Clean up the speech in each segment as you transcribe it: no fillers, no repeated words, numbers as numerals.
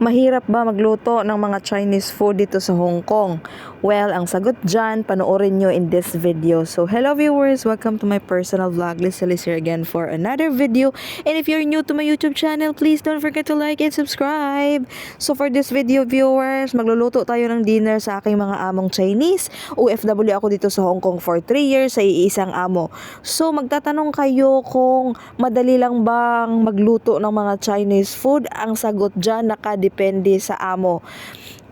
Mahirap ba magluto ng mga Chinese food dito sa Hong Kong? Well, ang sagot dyan, panoorin nyo in this video. So, hello viewers! Welcome to my personal vlog. Lisa here again for another video. And if you're new to my YouTube channel, please don't forget to like and subscribe. So, for this video viewers, magluluto tayo ng dinner sa aking mga among Chinese. OFW ako dito sa Hong Kong for 3 years sa iisang amo. So, magtatanong kayo kung madali lang bang magluto ng mga Chinese food? Ang sagot dyan, nakadepende sa amo.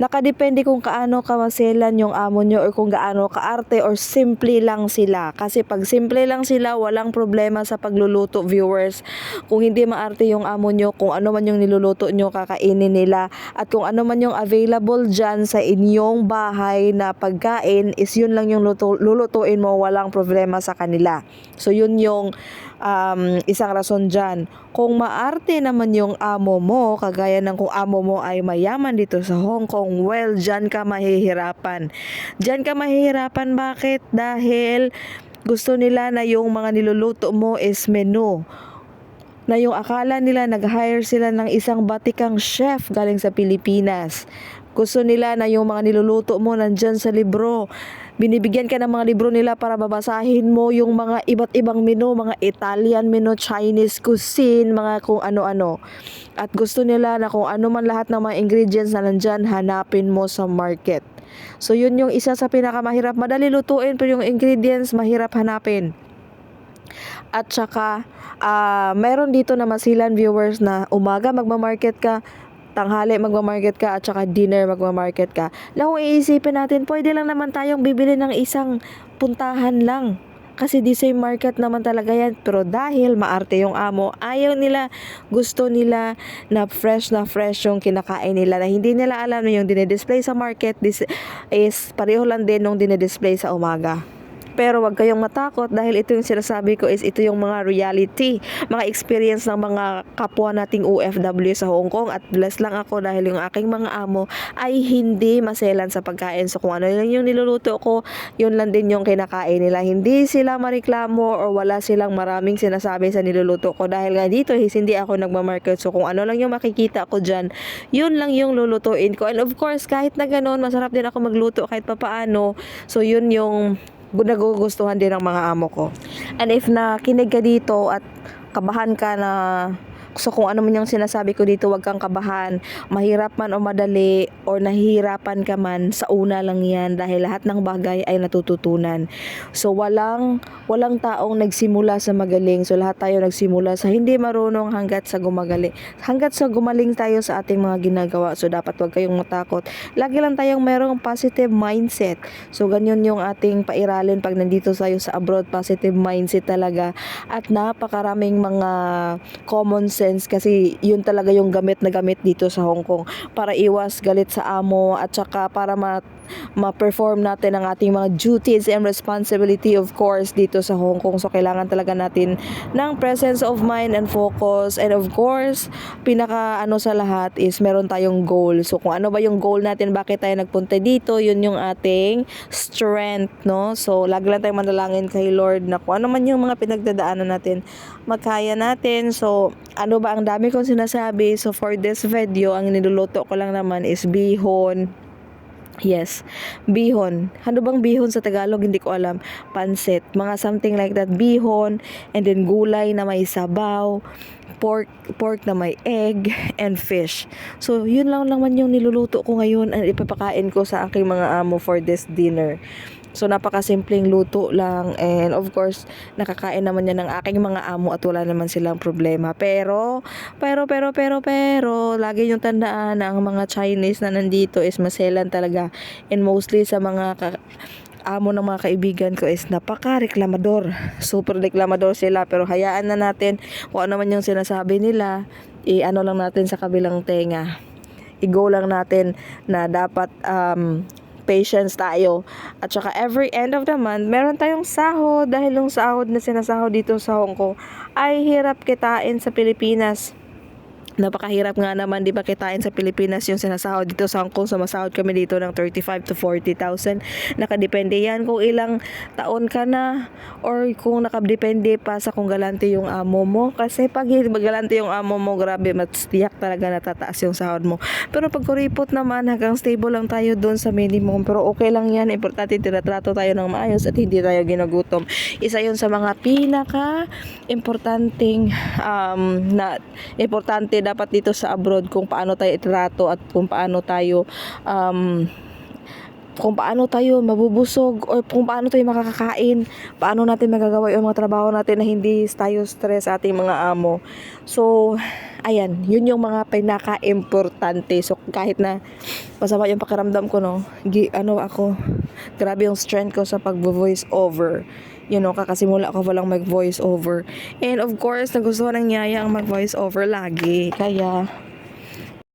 Nakadepende kung kaano kamaselan yung amo nyo or kung gaano kaarte or simple lang sila. Kasi pag simple lang sila, walang problema sa pagluluto viewers. Kung hindi maarte yung amo nyo, kung ano man yung niluluto nyo, kakainin nila. At kung ano man yung available dyan sa inyong bahay na pagkain, is yun lang yung lulutuin mo, walang problema sa kanila. So yun yung isang rason dyan. Kung maarte naman yung amo mo, kagaya ng kung amo mo ay mayaman dito sa Hong Kong, well, dyan ka mahihirapan. Dyan ka mahihirapan, bakit? Dahil gusto nila na yung mga niluluto mo is menu. Na yung akala nila nag-hire sila ng isang batikang chef galing sa Pilipinas. Gusto nila na yung mga niluluto mo nandyan sa libro. Binibigyan ka ng mga libro nila para babasahin mo yung mga iba't ibang menu, mga Italian menu, Chinese cuisine, mga kung ano-ano. At gusto nila na kung ano man lahat ng mga ingredients na nandyan, hanapin mo sa market. So yun yung isa sa pinakamahirap. Madali lutuin pero yung ingredients mahirap hanapin. At saka, meron dito na masilan viewers na umaga magmamarket ka, tanghali magmamarket ka, at saka dinner magmamarket ka. Lang kung iisipin natin, pwede lang naman tayong bibili ng isang puntahan lang. Kasi the same market naman talaga yan. Pero dahil maarte yung amo, ayaw nila, gusto nila na fresh yung kinakain nila. Na hindi nila alam na yung dinidisplay sa market is pareho lang din nung dinidisplay sa umaga. Pero wag kayong matakot dahil ito yung sinasabi ko is ito yung mga reality, mga experience ng mga kapwa nating OFW sa Hong Kong. At blessed lang ako dahil yung aking mga amo ay hindi maselan sa pagkain. So kung ano lang yung niluluto ko, yun lang din yung kinakain nila. Hindi sila mareklamo or wala silang maraming sinasabi sa niluluto ko dahil nga dito hindi ako nagmamarket. So kung ano lang yung makikita ko dyan, yun lang yung lulutuin ko. And of course, kahit na ganun, masarap din ako magluto kahit papaano. So yun yung nagugustuhan din ng mga amo ko. And if nakinig ka dito at kabahan ka na so kung ano man yung sinasabi ko dito, wag kang kabahan. Mahirap man o madali or nahihirapan ka man, sa una lang yan dahil lahat ng bagay ay natututunan. So walang taong nagsimula sa magaling. So lahat tayo nagsimula sa hindi marunong hanggat sa gumagaling. Hanggat sa gumaling tayo sa ating mga ginagawa. So dapat wag kayong matakot. Lagi lang tayong merong positive mindset. So ganyan yung ating pairalin pag nandito tayo sa abroad, positive mindset talaga. At napakaraming mga common sense kasi yun talaga yung gamit na gamit dito sa Hong Kong para iwas galit sa amo at saka para ma-perform natin ang ating mga duties and responsibility of course dito sa Hong Kong. So kailangan talaga natin ng presence of mind and focus, and of course pinaka sa lahat is meron tayong goal. So kung ano ba yung goal natin, bakit tayo nagpunta dito, yun yung ating strength, no? So lagi lang tayong manalangin kay Lord na kung ano man yung mga pinagdadaanan natin, magkaya natin. So ano ba, ang dami kong sinasabi. So for this video, ang niluluto ko lang naman is bihon. Yes, bihon. Ano bang bihon sa Tagalog? Hindi ko alam. Pansit, mga something like that. Bihon, and then gulay na may sabaw, pork na may egg, and fish. So yun lang naman yung niluluto ko ngayon at ipapakain ko sa aking mga amo for this dinner. So napakasimpleng luto lang, and of course nakakain naman yan ng aking mga amo at wala naman silang problema. Pero lagi yung tandaan na ang mga Chinese na nandito is maselan talaga, and mostly sa mga amo ng mga kaibigan ko is napaka-reklamador. Super reklamador sila, pero hayaan na natin kung ano man yung sinasabi nila, ano lang natin sa kabilang tenga. I-go lang natin na dapat patience tayo. At saka every end of the month, meron tayong sahod dahil yung sahod na sinasahod dito sa Hong Kong ay hirap kitain sa Pilipinas. Napakahirap nga naman, di ba, kitain sa Pilipinas yung sinasahod dito sa Hong Kong. Sumasahod kami dito ng 35 to 40,000. Nakadepende yan kung ilang taon ka na or kung nakadepende pa sa kung galante yung amo mo. Kasi pag galante yung amo mo, grabe, matstiyak talaga natataas yung sahod mo. Pero pag kuripot naman, hanggang stable lang tayo doon sa minimum. Pero okay lang yan. Importante, tinatrato tayo ng maayos at hindi tayo ginugutom. Isa yun sa mga importante dapat dito sa abroad, kung paano tayo itrato at kung paano tayo mabubusog or kung paano tayo makakakain, paano natin magagawa yung mga trabaho natin na hindi tayo stress sa ating mga amo. So, ayan, yun yung mga pinaka-importante. So, kahit na masama yung pakiramdam ko, no, grabe yung strength ko sa pag-voice over. Kakasimula ko palang mag-voice over. And of course, nagustuhan ng Yaya ang mag-voice over lagi. Kaya,